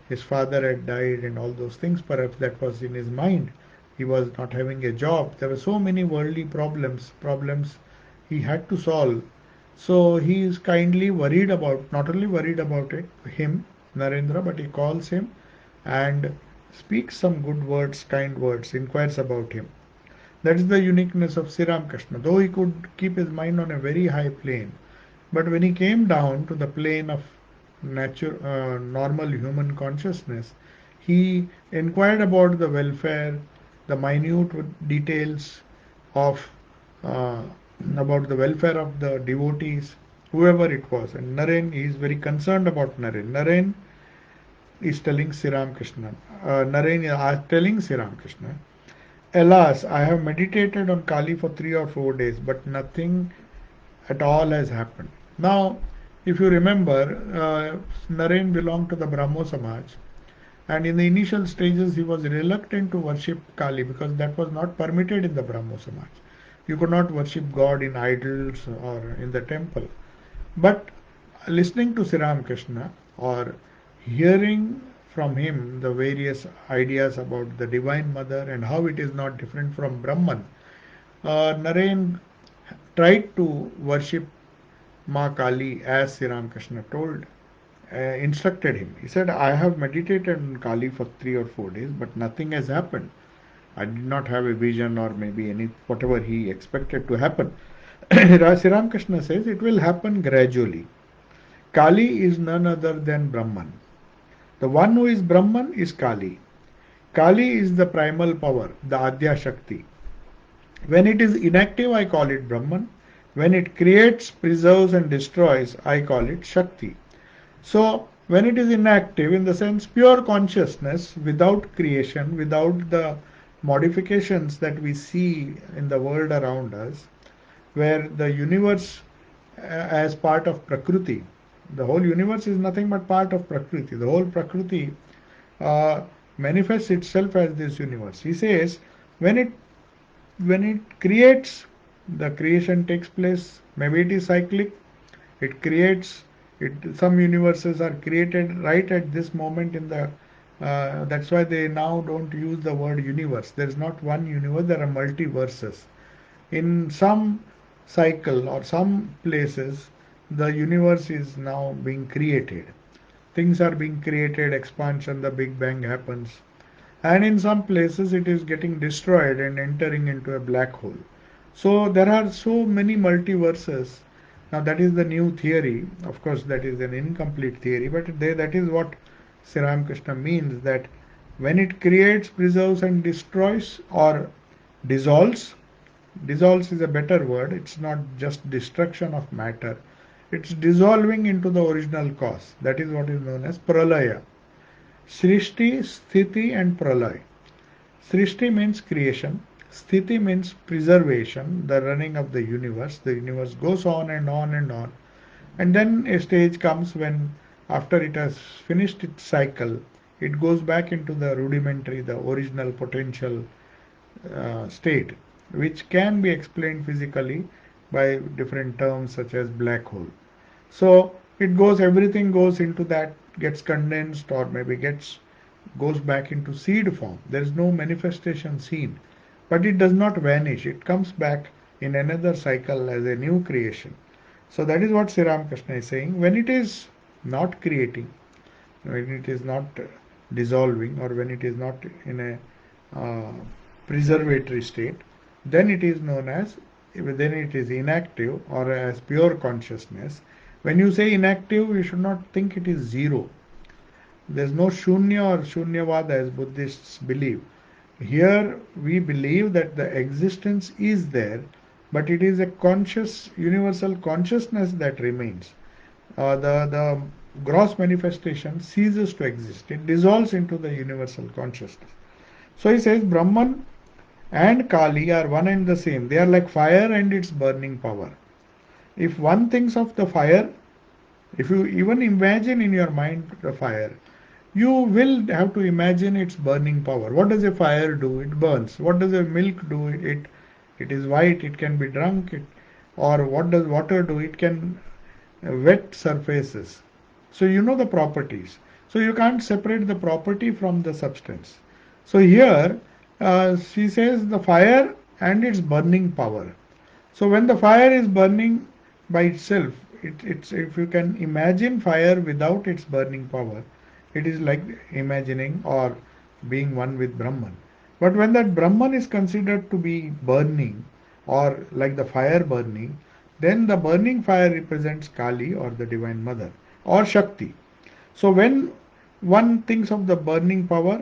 his father had died and all those things. Perhaps that was in his mind. He was not having a job. There were so many worldly problems he had to solve. So he is kindly worried about, not only worried about him, Narendra, but he calls him and speaks some good words, kind words, inquires about him. That is the uniqueness of Sri Ramakrishna. Though he could keep his mind on a very high plane, but when he came down to the plane of normal human consciousness, he inquired about the welfare, the minute details of about the welfare of the devotees, whoever it was. And Naren, he is very concerned about Naren. Naren is telling Sri Ramakrishna. Naren is telling Sri Ramakrishna, alas, I have meditated on Kali for 3 or 4 days, but nothing at all has happened. Now, if you remember, Naren belonged to the Brahmo Samaj, and in the initial stages he was reluctant to worship Kali because that was not permitted in the Brahmo Samaj. You could not worship God in idols or in the temple. But listening to Sri Ramakrishna or hearing from him the various ideas about the Divine Mother and how it is not different from Brahman, Naren tried to worship Ma Kali as Sri Ramakrishna instructed him. He said, I have meditated on Kali for 3 or 4 days, but nothing has happened. I did not have a vision or maybe any whatever he expected to happen. Sri Ramakrishna says it will happen gradually. Kali is none other than Brahman. The one who is Brahman is Kali. Kali is the primal power, the Adya Shakti. When it is inactive, I call it Brahman. When it creates, preserves and destroys, I call it Shakti. So, when it is inactive, in the sense pure consciousness, without creation, without the modifications that we see in the world around us, where the universe as part of Prakriti, the whole universe is nothing but part of Prakriti. The whole Prakriti uh, manifests itself as this universe. He says, when it when it creates, the creation takes place. Maybe it is cyclic. It creates. It some universes are created right at this moment in the. That's why they now don't use the word universe. There is not one universe. There are multiverses. In some cycle or some places, the universe is now being created. Things are being created. Expansion. The Big Bang happens, and in some places it is getting destroyed and entering into a black hole. So there are so many multiverses. Now that is the new theory. Of course, that is an incomplete theory, but that is what Sri Ramakrishna means, that when it creates, preserves and destroys or dissolves, dissolves is a better word. It's not just destruction of matter. It's dissolving into the original cause. That is what is known as pralaya. Srishti, Sthiti and Pralay. Srishti means creation. Sthiti means preservation, the running of the universe. The universe goes on and on and on. And then a stage comes when, after it has finished its cycle, it goes back into the rudimentary, the original potential state, which can be explained physically by different terms such as black hole. So everything goes into that, gets condensed or maybe goes back into seed form. There is no manifestation seen, but it does not vanish. It comes back in another cycle as a new creation. So that is what Sri Ramakrishna is saying. When it is not creating, when it is not dissolving, or when it is not in a preservatory state, then it is known as, then it is inactive or as pure consciousness. When you say inactive, you should not think it is zero. There is no shunya or shunyavada as Buddhists believe. Here we believe that the existence is there, but it is a conscious, universal consciousness that remains. The gross manifestation ceases to exist. It dissolves into the universal consciousness. So he says Brahman and Kali are one and the same. They are like fire and its burning power. If one thinks of the fire, if you even imagine in your mind the fire, you will have to imagine its burning power. What does a fire do? It burns. What does a milk do? It is white. It can be drunk. Or what does water do? It can wet surfaces. So you know the properties. So you can't separate the property from the substance. So here she says the fire and its burning power. So when the fire is burning by itself, it's, if you can imagine fire without its burning power, it is like imagining or being one with Brahman. But when that Brahman is considered to be burning or like the fire burning, then the burning fire represents Kali or the Divine Mother or Shakti. So when one thinks of the burning power,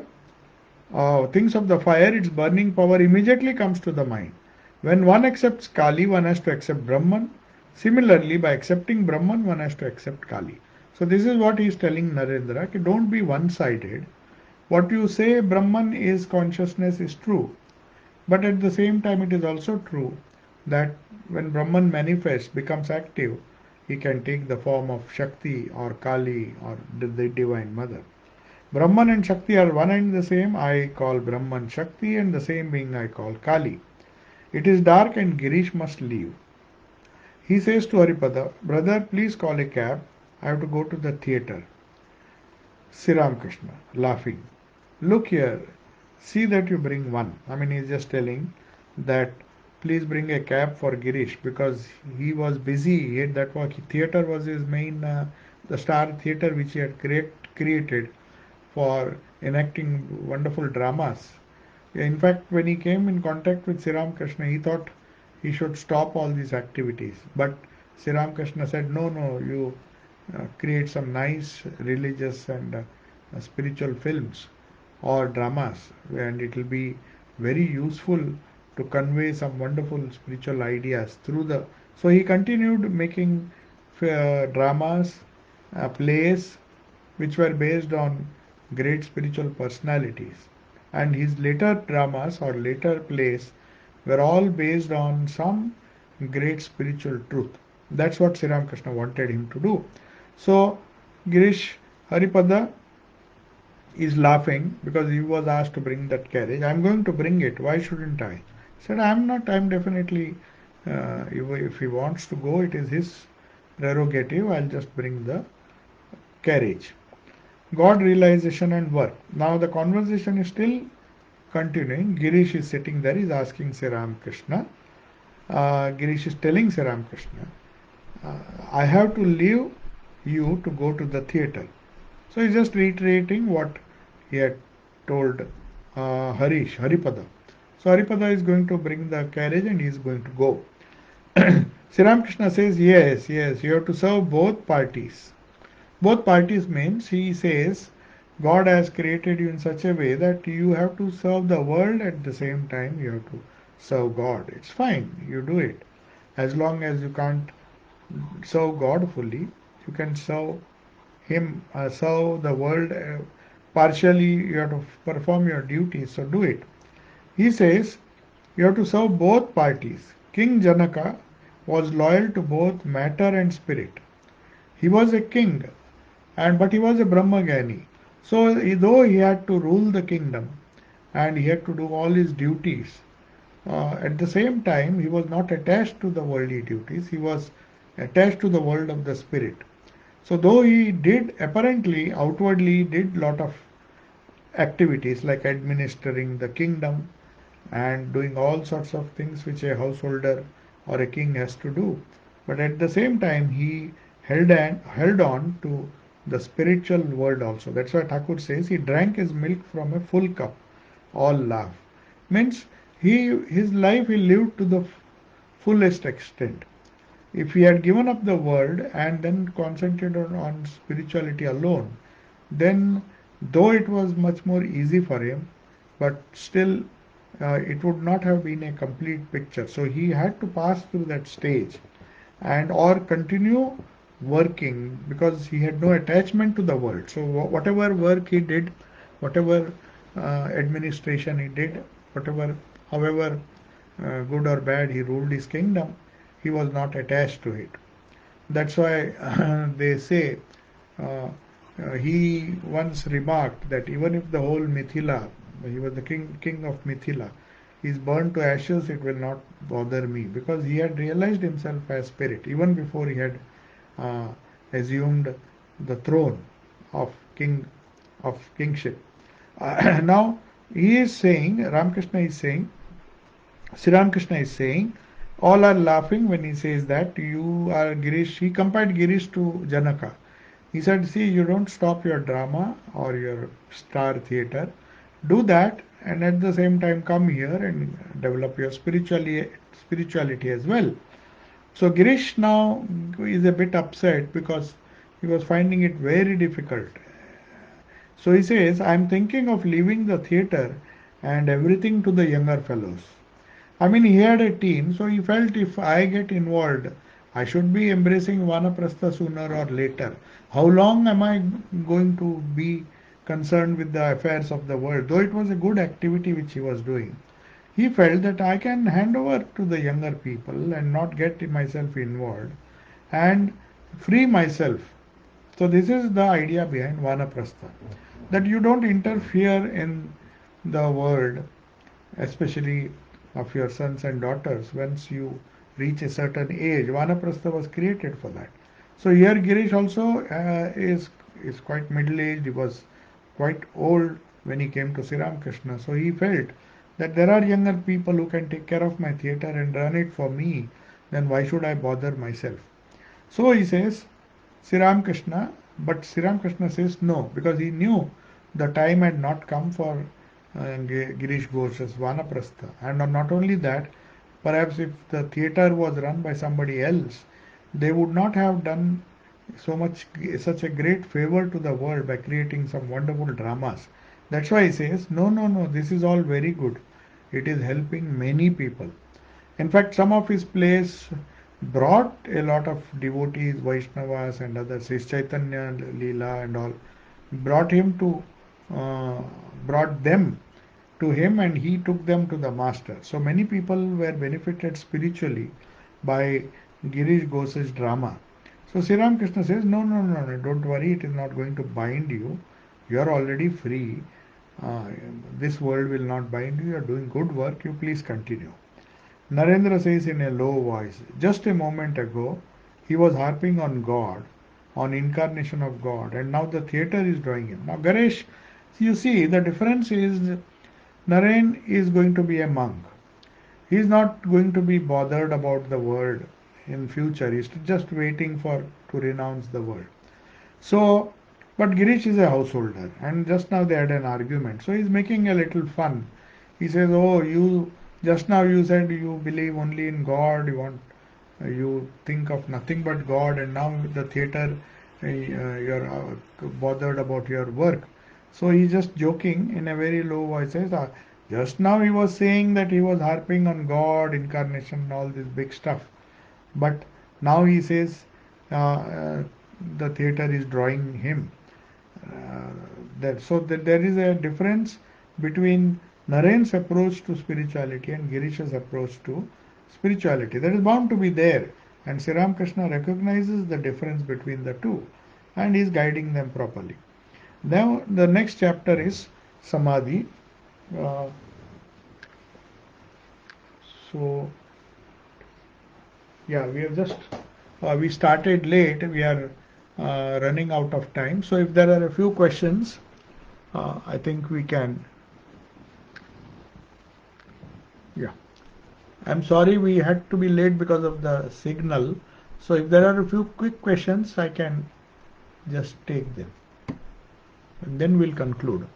thinks of the fire, its burning power immediately comes to the mind. When one accepts Kali, one has to accept Brahman. Similarly, by accepting Brahman, one has to accept Kali. So this is what he is telling Narendra, don't be one-sided. What you say Brahman is consciousness is true. But at the same time, it is also true that when Brahman manifests, becomes active, he can take the form of Shakti or Kali or the Divine Mother. Brahman and Shakti are one and the same. I call Brahman Shakti, and the same being I call Kali. It is dark and Girish must leave. He says to Haripada, brother, please call a cab. I have to go to the theatre. Sri Ramakrishna laughing. Look here, see that you bring one. I mean, he's just telling that please bring a cab for Girish because he was busy. That was theater was his main, the star theater which he had created for enacting wonderful dramas. In fact, when he came in contact with Sri Ramakrishna, he thought he should stop all these activities. But Sri Ramakrishna said, no, no, you create some nice religious and spiritual films or dramas, and it will be very useful to convey some wonderful spiritual ideas through the. So he continued making dramas, plays, which were based on great spiritual personalities. And his later dramas or later plays were all based on some great spiritual truth. That's what Sri Ramakrishna wanted him to do. So Girish Haripada is laughing because he was asked to bring that carriage. I'm going to bring it. Why shouldn't I? He said, I'm not. I'm definitely, if he wants to go, it is his prerogative. I'll just bring the carriage. God realization and work. Now the conversation is still continuing. Girish is sitting there, he's asking Sri Ramakrishna. Girish is telling Sri Ramakrishna, I have to leave you to go to the theatre. So he's just reiterating what he had told Haripada. So Haripada is going to bring the carriage and he is going to go. Sri Ramakrishna says, yes, yes, you have to serve both parties. Both parties means he says God has created you in such a way that you have to serve the world at the same time you have to serve God. It's fine, you do it. As long as you can't serve God fully, you can serve Him, serve the world partially, you have to perform your duties, so do it. He says you have to serve both parties. King Janaka was loyal to both matter and spirit. He was a king, but he was a Brahmagani. So though he had to rule the kingdom and he had to do all his duties, at the same time he was not attached to the worldly duties. He was attached to the world of the spirit. So though he did apparently outwardly did lot of activities like administering the kingdom and doing all sorts of things which a householder or a king has to do, but at the same time he held on to the spiritual world also. That's why Thakur says he drank his milk from a full cup. All laugh. Means his life he lived to the fullest extent. If he had given up the world and then concentrated on spirituality alone, then though it was much more easy for him, but still it would not have been a complete picture. So he had to pass through that stage and or continue working because he had no attachment to the world. So whatever work he did, whatever administration he did, whatever, however good or bad he ruled his kingdom, he was not attached to it. That's why they say he once remarked that even if the whole Mithila, he was the king of Mithila, is burned to ashes, it will not bother me because he had realized himself as spirit even before he had uh, assumed the throne of kingship. Now he is saying, Ramakrishna is saying, Sri Ramakrishna is saying, all are laughing when he says that you are Girish. He compared Girish to Janaka. He said, see, you don't stop your drama or your star theatre. Do that and at the same time come here and develop your spirituality as well. So Girish now is a bit upset because he was finding it very difficult. So he says, I'm thinking of leaving the theatre and everything to the younger fellows. I mean, he had a team, so he felt if I get involved, I should be embracing Vanaprastha sooner or later. How long am I going to be concerned with the affairs of the world? Though it was a good activity which he was doing, he felt that I can hand over to the younger people and not get myself involved and free myself. So this is the idea behind Vanaprastha, that you don't interfere in the world, especially of your sons and daughters once you reach a certain age. Vanaprastha was created for that. So here Girish also is quite middle-aged. He was quite old when he came to Sri Ramakrishna. So he felt that there are younger people who can take care of my theatre and run it for me. Then why should I bother myself? So he says Sri Ramakrishna, but Sri Ramakrishna says no, because he knew the time had not come for Girish Ghosh's Vanaprastha. And not only that, perhaps if the theatre was run by somebody else, they would not have done such a great favor to the world by creating some wonderful dramas. That's why he says, no, no, no, this is all very good. It is helping many people. In fact, some of his plays brought a lot of devotees, Vaishnavas and others, his Chaitanya Leela and all, brought him to, uh, brought them to him, and he took them to the master. So many people were benefited spiritually by Girish Ghosh's drama. So Sri Ramakrishna says, no, no, no, no, don't worry, it is not going to bind you. You are already free. Uh, this world will not bind you. You are doing good work. You please continue. Narendra says in a low voice, just a moment ago, he was harping on God, on incarnation of God, and now the theatre is drawing him. Now, Ganesh, you see, the difference is Naren is going to be a monk. He is not going to be bothered about the world in future. He is just waiting for to renounce the world. So, but Girish is a householder, and just now they had an argument. So he's making a little fun. He says, "Oh, you just now you said you believe only in God. You think of nothing but God, and now the theatre you're bothered about your work." So he's just joking in a very low voice. Says, "Just now he was saying that he was harping on God, incarnation, and all this big stuff, but now he says." The theatre is drawing him. So there is a difference between Naren's approach to spirituality and Girish's approach to spirituality. That is bound to be there, and Sri Ramakrishna recognizes the difference between the two, and is guiding them properly. Now the next chapter is Samadhi. Uh, so yeah, we have just we started late. We are running out of time. So if there are a few questions, I think we can. Yeah, I'm sorry we had to be late because of the signal. So if there are a few quick questions, I can just take them, and then we'll conclude.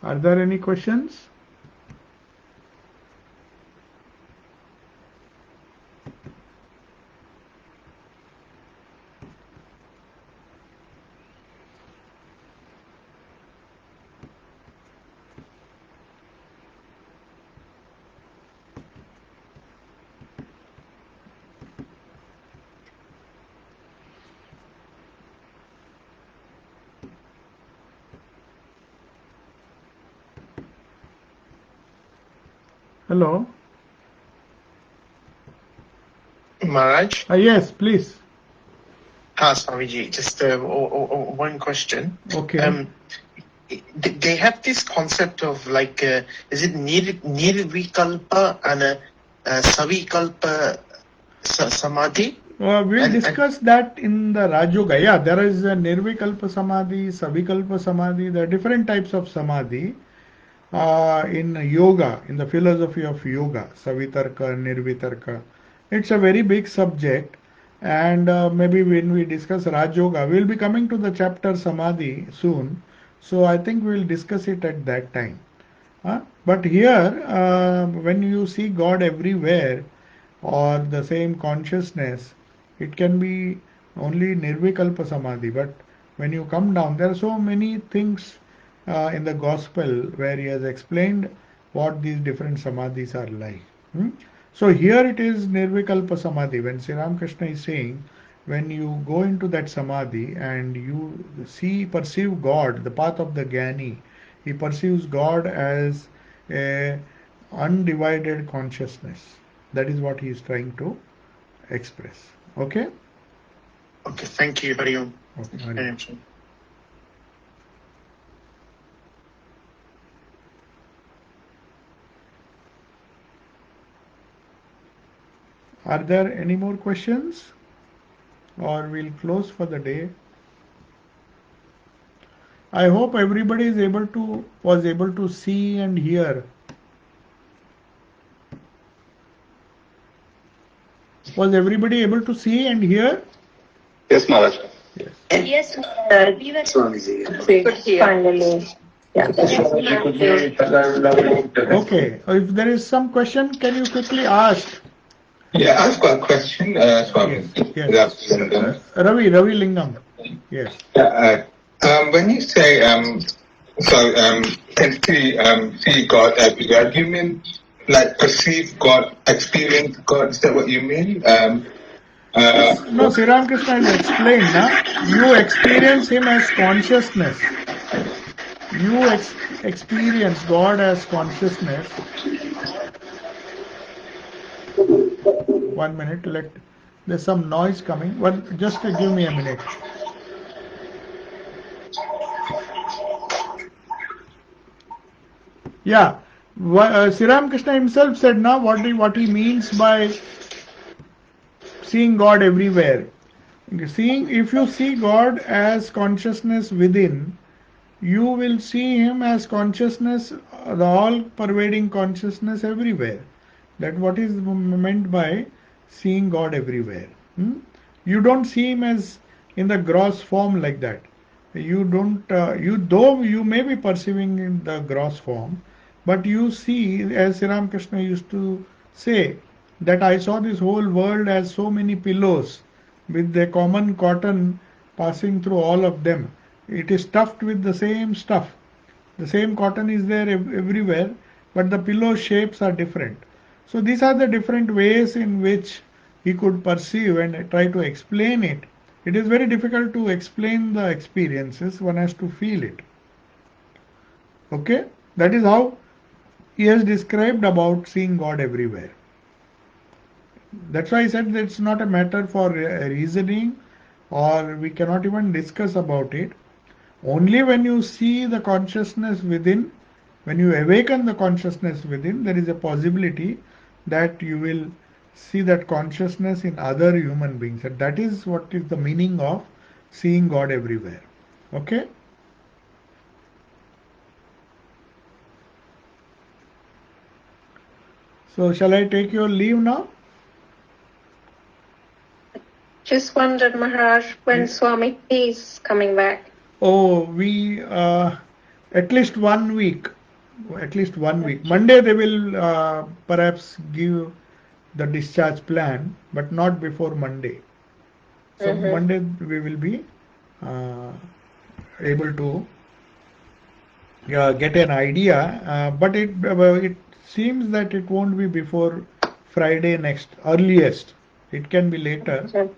Are there any questions? Hello. Maharaj? Yes, please. Swamiji, just one question. Okay. They have this concept of like, is it Nirvikalpa and Savikalpa Samadhi? We'll discuss that in the Raj Yoga. Yeah, there is a Nirvikalpa Samadhi, Savikalpa Samadhi. There are different types of Samadhi in yoga, in the philosophy of yoga, Savitarka, Nirvitarka. It's a very big subject, and maybe when we discuss Raj Yoga, we'll be coming to the chapter Samadhi soon. So I think we'll discuss it at that time. But here, when you see God everywhere, or the same consciousness, it can be only Nirvikalpa Samadhi. But when you come down, there are so many things in the Gospel where he has explained what these different Samadhis are like. So here it is Nirvikalpa Samadhi. When Sri Ramakrishna is saying, when you go into that Samadhi and you perceive God, the path of the Jnani, he perceives God as a undivided consciousness. That is what he is trying to express. Okay? Okay, thank you, Hari Om. Okay, Thank you Hari very Om. much. Are there any more questions? Or we'll close for the day. I hope everybody is was able to see and hear. Was everybody able to see and hear? Yes, Maharaj. Yes. Yes, we were could hear. Finally. Yeah. Okay. If there is some question, can you quickly ask? Yeah, I've got a question, Swami. Yes. Ravi Lingam. Yes. When you say can see God everywhere, do you mean like perceive God, experience God? Is that what you mean? No, Sri Ramakrishna has explained. You experience Him as consciousness. You experience God as consciousness. 1 minute. There's some noise coming. Just give me a minute. Yeah, Sri Ramakrishna himself said now what he means by seeing God everywhere. If you see God as consciousness within, you will see Him as consciousness, the all-pervading consciousness everywhere. That what is meant by seeing God everywhere. You don't see Him as in the gross form like that. You don't. Though you may be perceiving in the gross form, but you see, as Sri Ramakrishna used to say, that I saw this whole world as so many pillows with the common cotton passing through all of them. It is stuffed with the same stuff. The same cotton is there everywhere, but the pillow shapes are different. So these are the different ways in which he could perceive and try to explain it. It is very difficult to explain the experiences, one has to feel it. Okay? That is how he has described about seeing God everywhere. That's why I said that it's not a matter for reasoning, or we cannot even discuss about it. Only when you see the consciousness within, when you awaken the consciousness within, there is a possibility that you will see that consciousness in other human beings. And that is what is the meaning of seeing God everywhere. Okay? So shall I take your leave now? Just wondered, Maharaj, when Swami is coming back. Oh, we at least 1 week. At least 1 week. Monday they will perhaps give the discharge plan, but not before Monday. So Monday we will be able to get an idea, but it seems that it won't be before Friday next earliest. It can be later.